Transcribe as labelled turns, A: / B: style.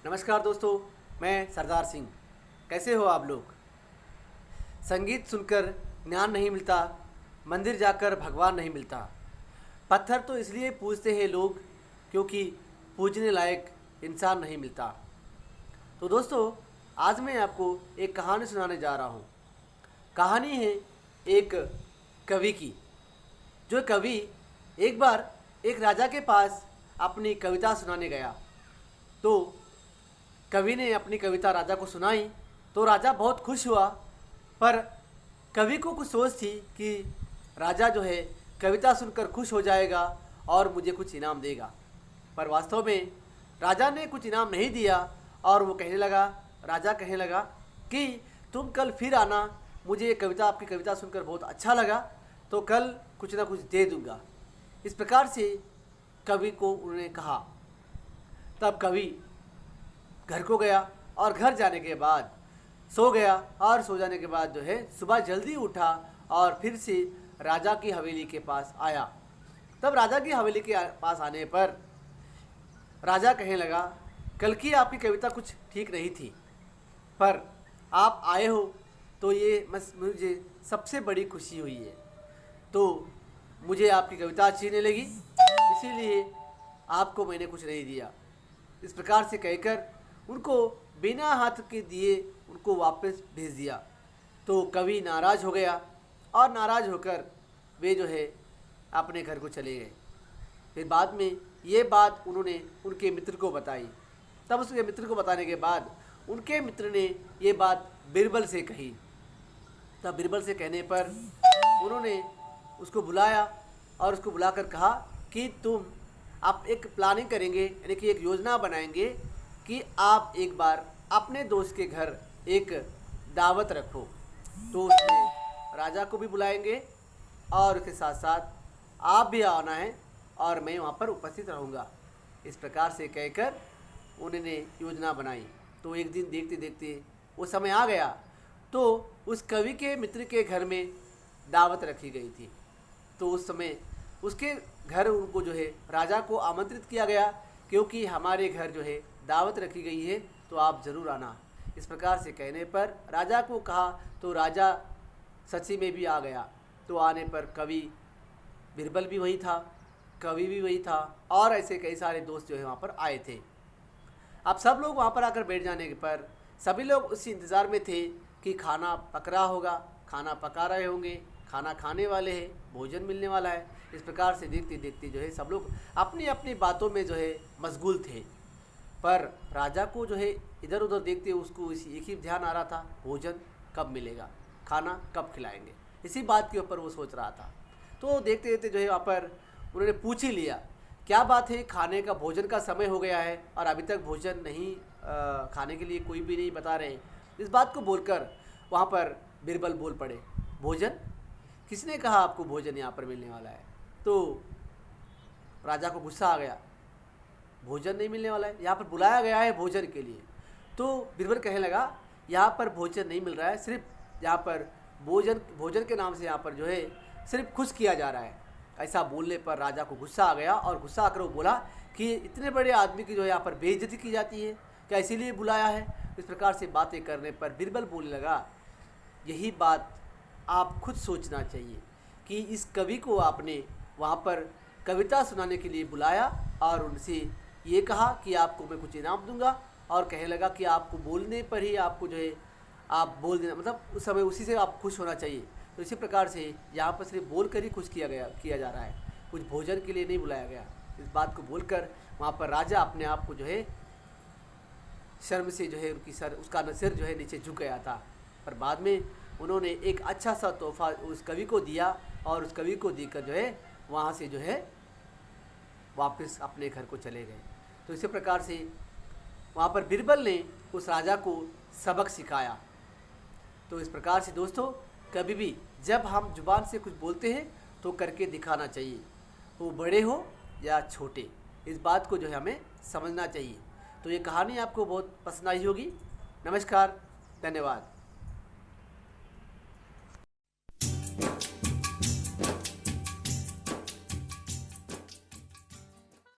A: नमस्कार दोस्तों, मैं सरदार सिंह। कैसे हो आप लोग? संगीत सुनकर ज्ञान नहीं मिलता, मंदिर जाकर भगवान नहीं मिलता। पत्थर तो इसलिए पूजते हैं लोग क्योंकि पूजने लायक इंसान नहीं मिलता। तो दोस्तों, आज मैं आपको एक कहानी सुनाने जा रहा हूँ। कहानी है एक कवि की। जो कवि एक बार एक राजा के पास अपनी कविता सुनाने गया। तो कवि ने अपनी कविता राजा को सुनाई तो राजा बहुत खुश हुआ। पर कवि को कुछ सोच थी कि राजा जो है कविता सुनकर खुश हो जाएगा और मुझे कुछ इनाम देगा। पर वास्तव में राजा ने कुछ इनाम नहीं दिया और वो राजा कहने लगा कि तुम कल फिर आना, मुझे ये कविता आपकी कविता सुनकर बहुत अच्छा लगा, तो कल कुछ ना कुछ दे दूँगा। इस प्रकार से कवि को उन्होंने कहा। तब कवि घर को गया और घर जाने के बाद सो गया और सो जाने के बाद जो है सुबह जल्दी उठा और फिर से राजा की हवेली के पास आया। तब राजा की हवेली के पास आने पर राजा कहने लगा, कल की आपकी कविता कुछ ठीक नहीं थी, पर आप आए हो तो ये मुझे सबसे बड़ी खुशी हुई है। तो मुझे आपकी कविता अच्छी नहीं लगी, इसीलिए आपको मैंने कुछ नहीं दिया। इस प्रकार से कहकर उनको बिना हाथ के दिए उनको वापस भेज दिया। तो कवि नाराज़ हो गया और नाराज़ होकर वे जो है अपने घर को चले गए। फिर बाद में ये बात उन्होंने उनके मित्र को बताई। तब उसके मित्र को बताने के बाद उनके मित्र ने ये बात बिरबल से कही। तब बिरबल से कहने पर उन्होंने उसको बुलाया और उसको बुलाकर कहा कि आप एक प्लानिंग करेंगे, यानी कि एक योजना बनाएंगे कि आप एक बार अपने दोस्त के घर एक दावत रखो। तो उसमें राजा को भी बुलाएंगे और उसके साथ साथ आप भी आना है और मैं वहाँ पर उपस्थित रहूँगा। इस प्रकार से कहकर उन्होंने योजना बनाई। तो एक दिन देखते देखते वो समय आ गया, तो उस कवि के मित्र के घर में दावत रखी गई थी। तो उस समय उसके घर उनको जो है राजा को आमंत्रित किया गया, क्योंकि हमारे घर जो है दावत रखी गई है, तो आप ज़रूर आना। इस प्रकार से कहने पर राजा को कहा, तो राजा सच्ची में भी आ गया। तो आने पर कवि बिरबल भी वही था, कवि भी वही था और ऐसे कई सारे दोस्त जो है वहाँ पर आए थे। अब सब लोग वहाँ पर आकर बैठ जाने पर सभी लोग उसी इंतज़ार में थे कि खाना पक रहा होगा, खाना पका रहे होंगे, खाना खाने वाले हैं, भोजन मिलने वाला है। इस प्रकार से देखते देखते जो है सब लोग अपनी अपनी बातों में जो है मशगूल थे। पर राजा को जो है इधर उधर देखते उसको एक ही ध्यान आ रहा था, भोजन कब मिलेगा, खाना कब खिलाएंगे, इसी बात के ऊपर वो सोच रहा था। तो देखते देखते जो है वहाँ पर उन्होंने पूछ ही लिया, क्या बात है, खाने का भोजन का समय हो गया है और अभी तक भोजन नहीं खाने के लिए कोई भी नहीं बता रहे। इस बात को बोलकर वहाँ पर बिरबल बोल पड़े, भोजन किसने कहा आपको भोजन यहाँ पर मिलने वाला है? तो राजा को गुस्सा आ गया, भोजन नहीं मिलने वाला है, यहाँ पर बुलाया गया है भोजन के लिए। तो बिरबल कहने लगा, यहाँ पर भोजन नहीं मिल रहा है, सिर्फ यहाँ पर भोजन के नाम से यहाँ पर जो है सिर्फ खुश किया जा रहा है। ऐसा बोलने पर राजा को गुस्सा आ गया और गुस्सा आकर वो बोला कि इतने बड़े आदमी की जो है यहाँ पर बेइज्जती की जाती है, क्या इसीलिए बुलाया है? इस प्रकार से बातें करने पर बिरबल बोलने लगा, यही बात आप खुद सोचना चाहिए कि इस कवि को आपने वहाँ पर कविता सुनाने के लिए बुलाया और उनसे ये कहा कि आपको मैं कुछ इनाम दूंगा, और कहने लगा कि आपको बोलने पर ही आपको जो है आप बोल देना, मतलब उस समय उसी से आप खुश होना चाहिए। तो इसी प्रकार से यहाँ पर सिर्फ बोल कर ही खुश किया जा रहा है, कुछ भोजन के लिए नहीं बुलाया गया। इस बात को बोलकर वहाँ पर राजा अपने आप को जो है शर्म से जो है उसका सिर जो है नीचे झुक गया था। पर बाद में उन्होंने एक अच्छा सा तोहफा उस कवि को दिया और उस कवि को देकर जो है वहाँ से जो है वापस अपने घर को चले गए। तो इसी प्रकार से वहाँ पर बिरबल ने उस राजा को सबक सिखाया। तो इस प्रकार से दोस्तों, कभी भी जब हम जुबान से कुछ बोलते हैं तो करके दिखाना चाहिए, वो बड़े हो या छोटे, इस बात को जो है हमें समझना चाहिए। तो ये कहानी आपको बहुत पसंद आई होगी। नमस्कार, धन्यवाद।